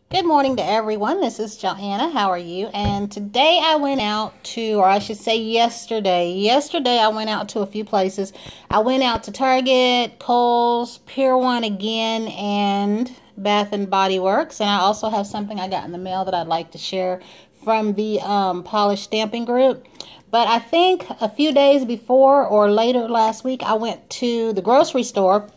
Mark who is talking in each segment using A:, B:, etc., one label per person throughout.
A: Good morning to everyone. This is Joanna. How are you? And today I went out to, or I should say yesterday. Yesterday I went out to a few places. I went out to Target, Kohl's, Pier 1 again, and Bath and Body Works. And I also have something I got in the mail that I'd like to share from the Polish Stamping Group. But I think a few days before or later last week, I went to the grocery store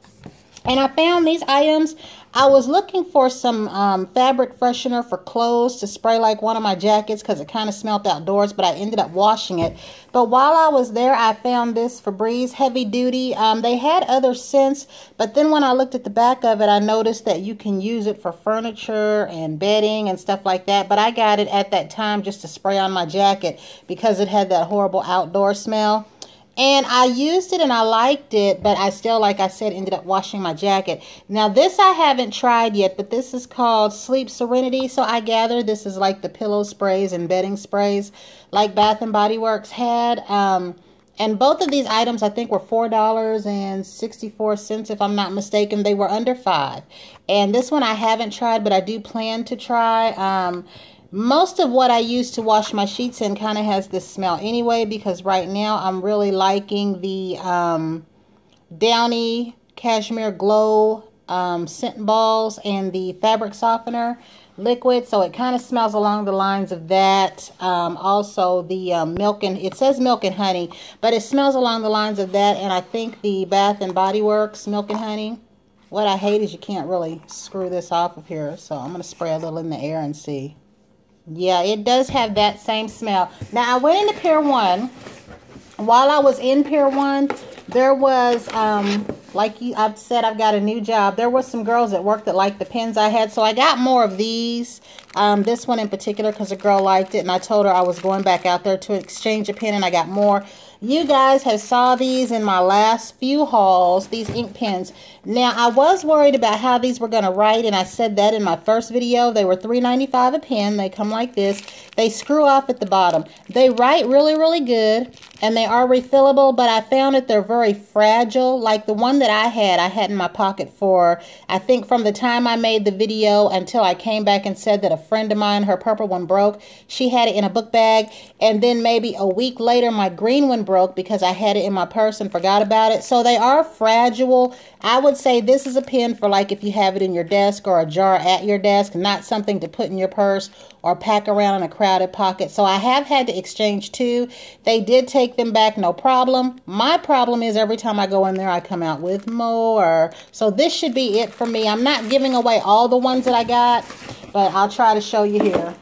A: and I found these items. I was looking for some fabric freshener for clothes to spray like one of my jackets because it kind of smelled outdoors, but I ended up washing it. But while I was there, I found this Febreze heavy duty. They had other scents, but then when I looked at the back of it, I noticed that you can use it for furniture and bedding and stuff like that. But I got it at that time just to spray on my jacket because it had that horrible outdoor smell. And I used it and I liked it, but I still, like I said, ended up washing my jacket. Now, this I haven't tried yet, but this is called Sleep Serenity. So I gather this is like the pillow sprays and bedding sprays like Bath and Body Works had. And both of these items, I think, were $4.64, if I'm not mistaken. They were under $5. And this one I haven't tried, but I do plan to try. Most of what I use to wash my sheets in kind of has this smell anyway, because right now I'm really liking the Downy Cashmere Glow scent balls and the fabric softener liquid. So it kind of smells along the lines of that. Also the milk and, it says milk and honey, but it smells along the lines of that. And I think the Bath and Body Works milk and honey. What I hate is you can't really screw this off of here. So I'm going to spray a little in the air and see. Yeah, it does have that same smell. Now, I went into Pier 1. While I was in Pier 1, there was, I've said, I've got a new job. There were some girls at work that liked the pens I had, so I got more of these. This one in particular because a girl liked it, and I told her I was going back out there to exchange a pen, and I got more. You guys have saw these in my last few hauls, these ink pens. Now, I was worried about how these were going to write, and I said that in my first video. They were $3.95 a pen. They come like this. They screw off at the bottom. They write really, really good, and they are refillable, but I found that they're very fragile. Like the one that I had in my pocket for, I think from the time I made the video until I came back and said that a friend of mine, her purple one broke. She had it in a book bag, and then maybe a week later, my green one broke because I had it in my purse and forgot about it. So they are fragile. I would say this is a pen for like if you have it in your desk or a jar at your desk, not something to put in your purse or pack around in a crowded pocket. So I have had to exchange two. They did take them back, no problem. My problem is every time I go in there, I come out with more. So this should be it for me. I'm not giving away all the ones that I got, but I'll try to show you here.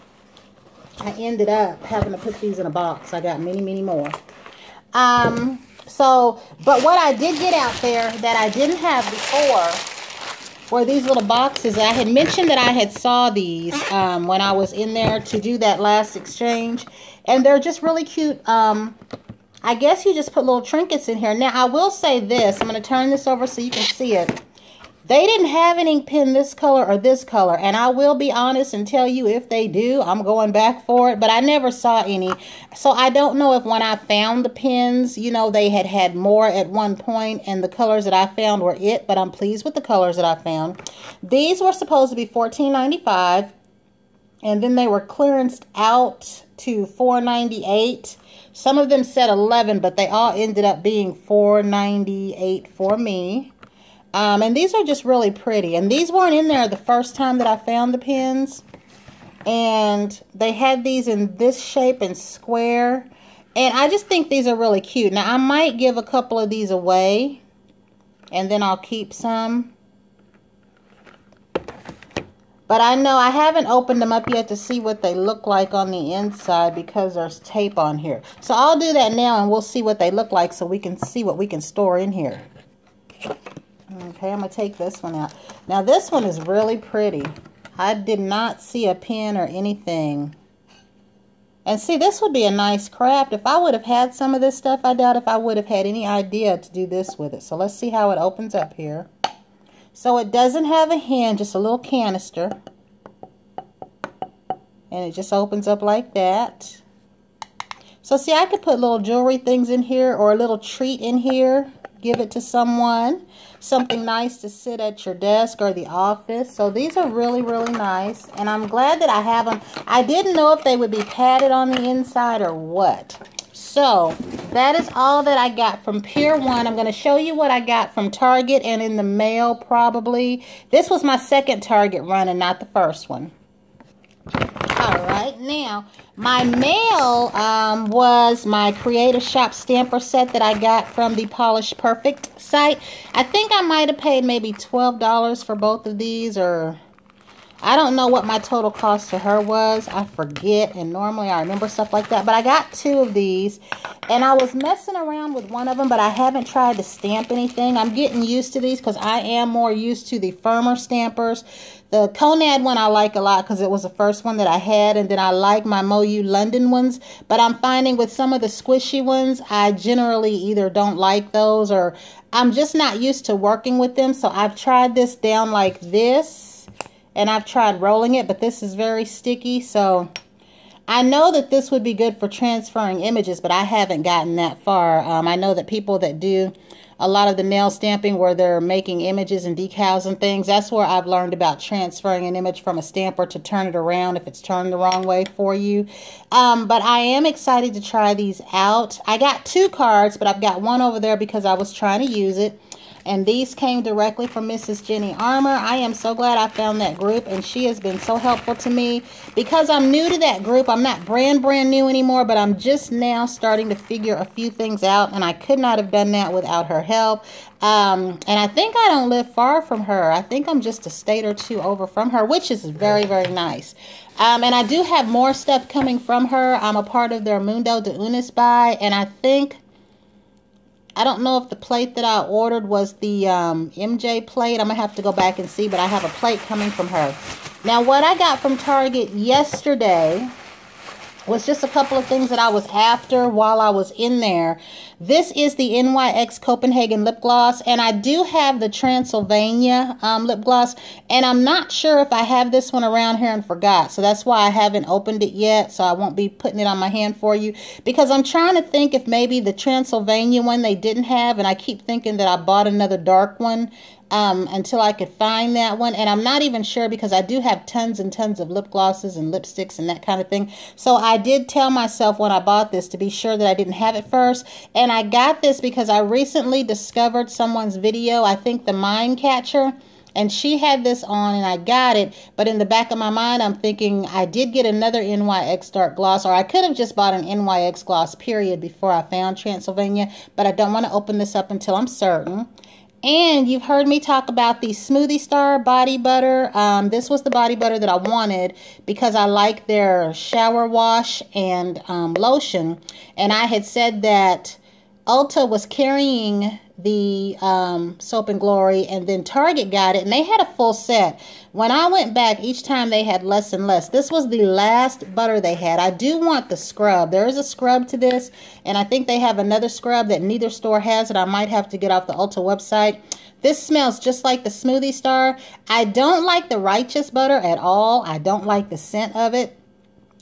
A: I ended up having to put these in a box. I got many, many more. But what I did get out there that I didn't have before were these little boxes. I had mentioned that I had saw these when I was in there to do that last exchange, and they're just really cute. I guess you just put little trinkets in here. Now, I will say this. I'm going to turn this over so you can see it. They didn't have an ink pen this color or this color, and I will be honest and tell you if they do, I'm going back for it, but I never saw any. So I don't know if when I found the pens, you know, they had more at one point, and the colors that I found were it, but I'm pleased with the colors that I found. These were supposed to be $14.95, and then they were clearanced out to $4.98. Some of them said $11, but they all ended up being $4.98 for me. And these are just really pretty. And these weren't in there the first time that I found the pens. And they had these in this shape and square. And I just think these are really cute. Now, I might give a couple of these away. And then I'll keep some. But I know I haven't opened them up yet to see what they look like on the inside because there's tape on here. So I'll do that now and we'll see what they look like so we can see what we can store in here. Okay, I'm going to take this one out. Now, this one is really pretty. I did not see a pen or anything. And see, this would be a nice craft. If I would have had some of this stuff, I doubt if I would have had any idea to do this with it. So let's see how it opens up here. So it doesn't have a hand, just a little canister. And it just opens up like that. So see, I could put little jewelry things in here or a little treat in here. give it to someone. Something nice to sit at your desk or the office. So these are really, really nice. And I'm glad that I have them. I didn't know if they would be padded on the inside or what. So that is all that I got from Pier 1. I'm going to show you what I got from Target and in the mail probably. This was my second Target run and not the first one. Alright, now my mail was my Creative Shop stamper set that I got from the Polish Perfect site. I think I might have paid maybe $12 for both of these, or I don't know what my total cost to her was. I forget, and normally I remember stuff like that. But I got 2 of these, and I was messing around with one of them, but I haven't tried to stamp anything. I'm getting used to these because I am more used to the firmer stampers. The Conad one I like a lot because it was the first one that I had, and then I like my Moyu London ones. But I'm finding with some of the squishy ones, I generally either don't like those or I'm just not used to working with them. So I've tried this down like this, and I've tried rolling it, but this is very sticky. So I know that this would be good for transferring images, but I haven't gotten that far. I know that people that do a lot of the nail stamping where they're making images and decals and things, that's where I've learned about transferring an image from a stamper to turn it around if it's turned the wrong way for you. But I am excited to try these out. I got 2 cards, but I've got one over there because I was trying to use it. And these came directly from Mrs. Jenny Armour. I am so glad I found that group, and she has been so helpful to me. Because I'm new to that group, I'm not brand new anymore, but I'm just now starting to figure a few things out, and I could not have done that without her help. And I think I don't live far from her. I think I'm just a state or 2 over from her, which is very, very nice. And I do have more stuff coming from her. I'm a part of their Mundo de Unis buy, and I don't know if the plate that I ordered was the MJ plate. I'm going to have to go back and see, but I have a plate coming from her. Now, what I got from Target yesterday was just a couple of things that I was after while I was in there. This is the NYX Copenhagen lip gloss, and I do have the Transylvania lip gloss, and I'm not sure if I have this one around here and forgot, so that's why I haven't opened it yet, so I won't be putting it on my hand for you, because I'm trying to think if maybe the Transylvania one they didn't have, and I keep thinking that I bought another dark one until I could find that one. And I'm not even sure because I do have tons and tons of lip glosses and lipsticks and that kind of thing. So I did tell myself when I bought this to be sure that I didn't have it first. And I got this because I recently discovered someone's video, I think the Mind Catcher, and she had this on and I got it. But in the back of my mind, I'm thinking I did get another NYX dark gloss, or I could have just bought an NYX gloss period before I found Transylvania. But I don't want to open this up until I'm certain. And you've heard me talk about the Smoothie Star body butter. This was the body butter that I wanted because I like their shower wash and lotion. And I had said that Ulta was carrying the Soap and Glory, and then Target got it, and they had a full set. When I went back, each time they had less and less. This was the last butter they had. I do want the scrub. There is a scrub to this, and I think they have another scrub that neither store has that I might have to get off the Ulta website. This smells just like the Smoothie Star. I don't like the Righteous butter at all. I don't like the scent of it.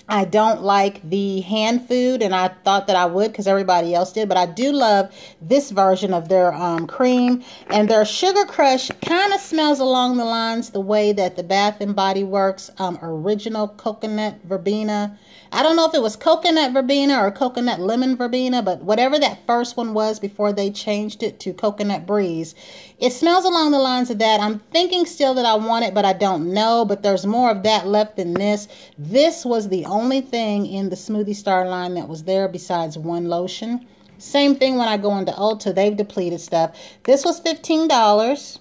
A: I don't like the hand food, and I thought that I would because everybody else did, but I do love this version of their cream. And their Sugar Crush kind of smells along the lines the way that the Bath & Body Works original coconut verbena. I don't know if it was coconut verbena or coconut lemon verbena, but whatever that first one was before they changed it to coconut breeze, it smells along the lines of that. I'm thinking still that I want it, but I don't know, but there's more of that left than this. This was the only thing in the Smoothie Star line that was there besides one lotion. Same thing when I go into Ulta, they've depleted stuff. This was $15.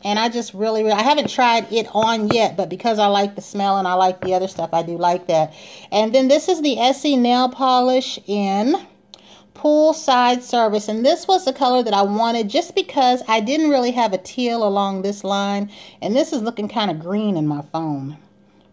A: And I just really, I haven't tried it on yet, but because I like the smell and I like the other stuff, I do like that. And then this is the Essie nail polish in Poolside Service. And this was the color that I wanted just because I didn't really have a teal along this line. And this is looking kind of green in my phone.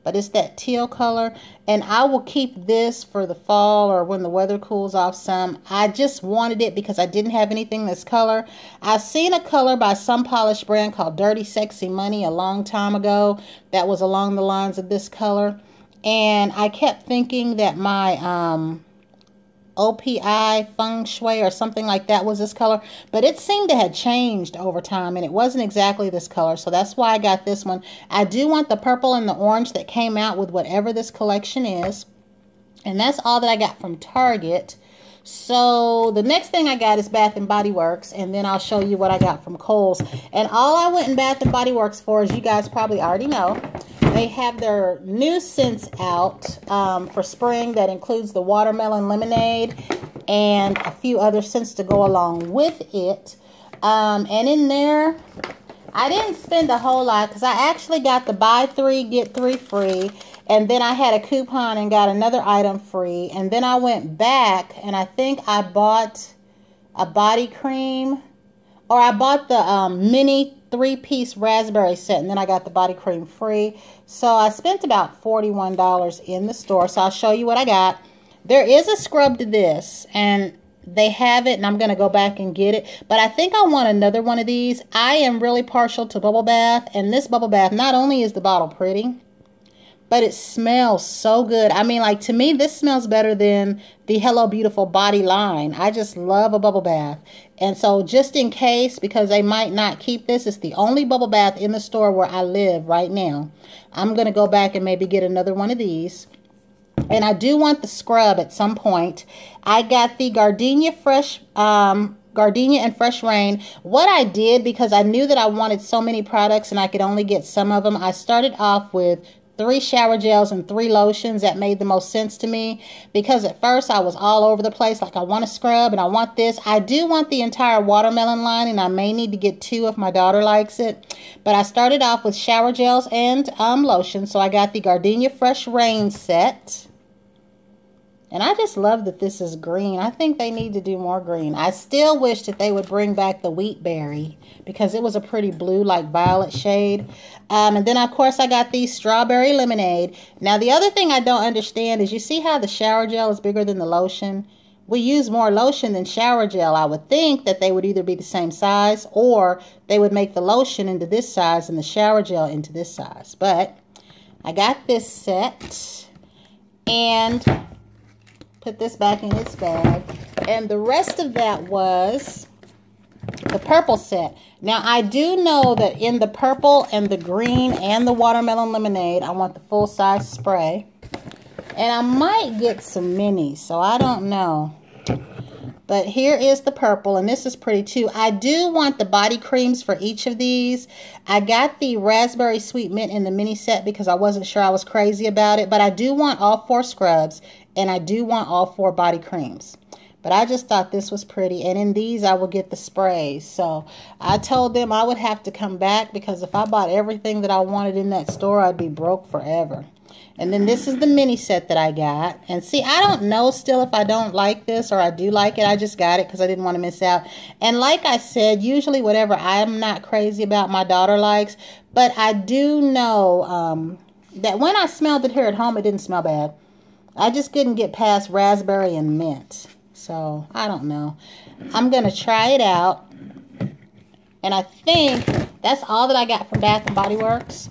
A: But it's that teal color, and I will keep this for the fall or when the weather cools off some. I just wanted it because I didn't have anything this color. I've seen a color by some polish brand called Dirty Sexy Money a long time ago that was along the lines of this color, and I kept thinking that my OPI Feng Shui or something like that was this color. But it seemed to have changed over time, and it wasn't exactly this color. So that's why I got this one. I do want the purple and the orange that came out with whatever this collection is. And that's all that I got from Target. So the next thing I got is Bath & Body Works, and then I'll show you what I got from Kohl's. And all I went in Bath & Body Works for, as you guys probably already know, they have their new scents out for spring that includes the watermelon lemonade and a few other scents to go along with it. And in there, I didn't spend a whole lot because I actually got the buy 3, get 3 free. And then I had a coupon and got another item free. And then I went back and I think I bought a body cream. Or I bought the mini 3-piece raspberry set. And then I got the body cream free. So I spent about $41 in the store. So I'll show you what I got. There is a scrub to this. And they have it. And I'm going to go back and get it. But I think I want another one of these. I am really partial to bubble bath. And this bubble bath, not only is the bottle pretty, but it smells so good. I mean, like, to me, this smells better than the Hello Beautiful body line. I just love a bubble bath. And so just in case, because they might not keep this, it's the only bubble bath in the store where I live right now. I'm going to go back and maybe get another one of these. And I do want the scrub at some point. I got the Gardenia and Fresh Rain. What I did, because I knew that I wanted so many products and I could only get some of them, I started off with 3 shower gels and 3 lotions. That made the most sense to me, because at first I was all over the place. Like, I want a scrub and I want this. I do want the entire watermelon line, and I may need to get 2 if my daughter likes it. But I started off with shower gels and lotion. So I got the Gardenia Fresh Rain set. And I just love that this is green. I think they need to do more green. I still wish that they would bring back the wheat berry, because it was a pretty blue, like violet shade. And then, of course, I got the strawberry lemonade. Now, the other thing I don't understand is, you see how the shower gel is bigger than the lotion? We use more lotion than shower gel. I would think that they would either be the same size, or they would make the lotion into this size and the shower gel into this size. But I got this set and put this back in its bag. And the rest of that was the purple set. Now, I do know that in the purple and the green and the watermelon lemonade, I want the full-size spray. And I might get some minis, so I don't know. But here is the purple, and this is pretty too. I do want the body creams for each of these. I got the raspberry sweet mint in the mini set because I wasn't sure I was crazy about it. But I do want all 4 scrubs, and I do want all 4 body creams. But I just thought this was pretty. And in these, I will get the sprays. So I told them I would have to come back, because if I bought everything that I wanted in that store, I'd be broke forever. And then this is the mini set that I got. And see, I don't know still if I don't like this or I do like it. I just got it because I didn't want to miss out. And like I said, usually whatever I'm not crazy about, my daughter likes. But I do know that when I smelled it here at home, it didn't smell bad. I just couldn't get past raspberry and mint. So, I don't know. I'm going to try it out. And I think that's all that I got from Bath & Body Works,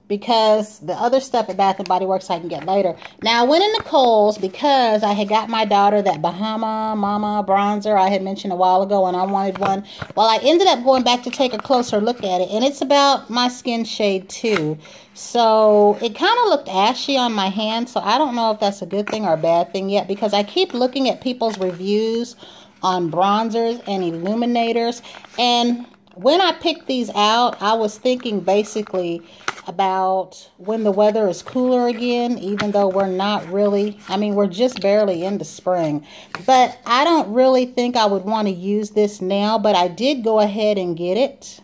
A: because the other stuff at Bath & Body Works I can get later. Now, I went into Kohl's because I had got my daughter that Bahama Mama bronzer I had mentioned a while ago, and I wanted one. Well, I ended up going back to take a closer look at it, and it's about my skin shade too. So it kind of looked ashy on my hand, so I don't know if that's a good thing or a bad thing yet, because I keep looking at people's reviews on bronzers and illuminators. And when I picked these out, I was thinking basically about when the weather is cooler again, even though we're not really, I mean, we're just barely into spring. But I don't really think I would want to use this now, but I did go ahead and get it.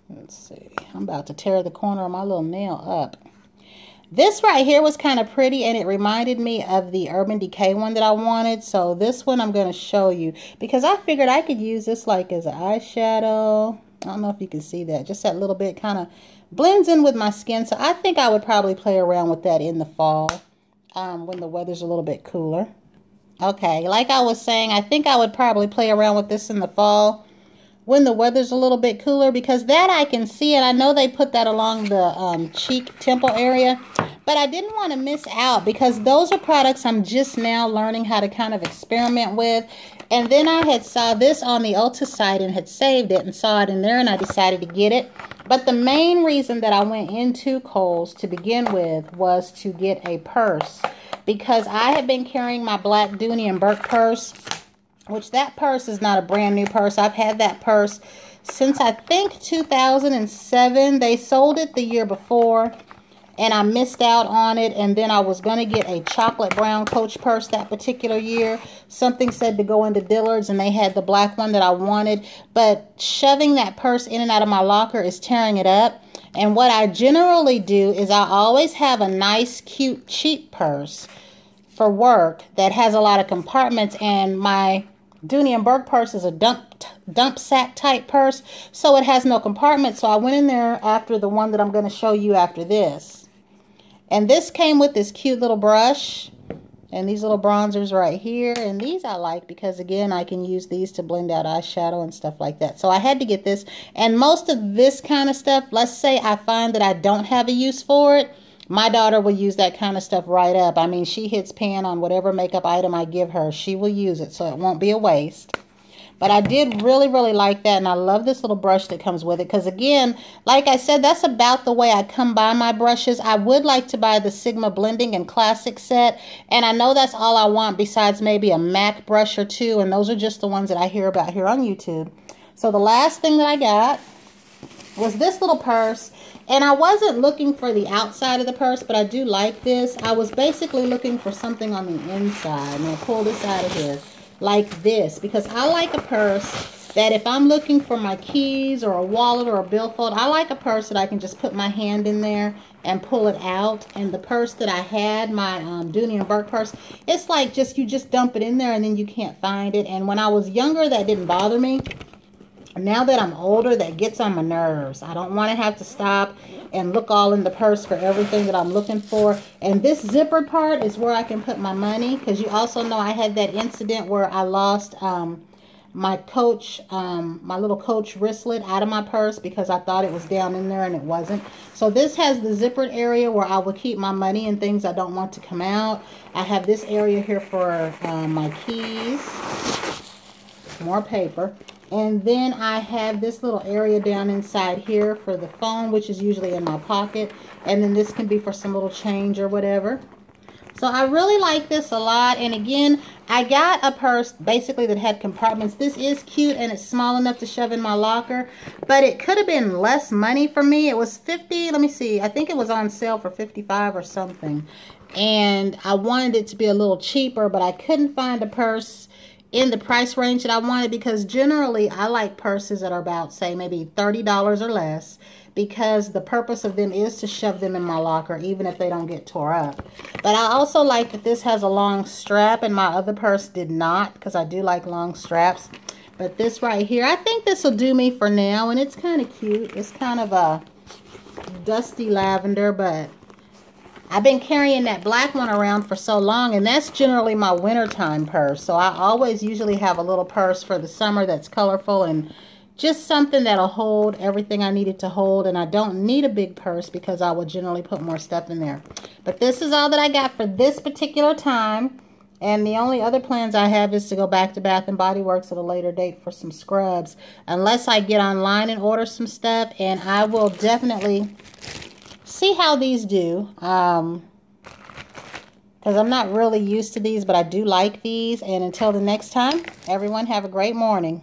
A: Let's see. I'm about to tear the corner of my little nail up. This right here was kind of pretty, and it reminded me of the Urban Decay one that I wanted. So this one I'm going to show you, because I figured I could use this like as an eyeshadow. I don't know if you can see that. Just that little bit kind of blends in with my skin. So I think I would probably play around with that in the fall when the weather's a little bit cooler. Okay, like I was saying, I think I would probably play around with this in the fall when the weather's a little bit cooler, because that I can see, and I know they put that along the cheek temple area, but But I didn't want to miss out because those are products I'm just now learning how to kind of experiment with. And then I had saw this on the Ulta site and had saved it and saw it in there, and I decided to get it. But the main reason that I went into Kohl's to begin with was to get a purse, because I have been carrying my black Dooney and Burke purse, which that purse is not a brand new purse. I've had that purse since I think 2007. They sold it the year before, and I missed out on it. And then I was going to get a chocolate brown Coach purse that particular year. Something said to go into Dillard's, and they had the black one that I wanted. But shoving that purse in and out of my locker is tearing it up. And what I generally do is I always have a nice, cute, cheap purse for work that has a lot of compartments. And my Dooney and Burke purse is a dump sack type purse, so it has no compartments. So I went in there after the one that I'm going to show you after this. And this came with this cute little brush and these little bronzers right here. And these I like because, again, I can use these to blend out eyeshadow and stuff like that. So I had to get this. And most of this kind of stuff, let's say I find that I don't have a use for it, my daughter will use that kind of stuff right up. I mean, she hits pan on whatever makeup item I give her. She will use it, so it won't be a waste. But I did really, really like that, and I love this little brush that comes with it. Because, again, like I said, that's about the way I come by my brushes. I would like to buy the Sigma Blending and Classic set, and I know that's all I want besides maybe a MAC brush or two, and those are just the ones that I hear about here on YouTube. So the last thing that I got was this little purse. And I wasn't looking for the outside of the purse, but I do like this. I was basically looking for something on the inside. I'm going to pull this out of here like this, because I like a purse that if I'm looking for my keys or a wallet or a billfold, I like a purse that I can just put my hand in there and pull it out. And the purse that I had, my Dooney and Burke purse, it's like you just dump it in there and then you can't find it. And when I was younger, that didn't bother me. Now that I'm older, that gets on my nerves. I don't want to have to stop and look all in the purse for everything that I'm looking for. And this zippered part is where I can put my money, because you also know I had that incident where I lost my Coach, my little Coach wristlet out of my purse because I thought it was down in there and it wasn't. So this has the zippered area where I will keep my money and things I don't want to come out. I have this area here for my keys, more paper. And then I have this little area down inside here for the phone, which is usually in my pocket. And then this can be for some little change or whatever. So I really like this a lot. And again, I got a purse basically that had compartments. This is cute and it's small enough to shove in my locker. But it could have been less money for me. It was $50. Let me see. I think it was on sale for $55 or something. And I wanted it to be a little cheaper, but I couldn't find a purse in the price range that I wanted, because generally I like purses that are about, say, maybe $30 or less, because the purpose of them is to shove them in my locker even if they don't get tore up. But I also like that this has a long strap, and my other purse did not, because I do like long straps. But this right here, I think this will do me for now, and it's kind of cute. It's kind of a dusty lavender, but I've been carrying that black one around for so long, and that's generally my wintertime purse. So I always usually have a little purse for the summer that's colorful and just something that'll hold everything I need it to hold. And I don't need a big purse because I will generally put more stuff in there. But this is all that I got for this particular time. And the only other plans I have is to go back to Bath & Body Works at a later date for some scrubs. Unless I get online and order some stuff, and I will definitely see how these do, because I'm not really used to these, but I do like these. And until the next time, everyone have a great morning.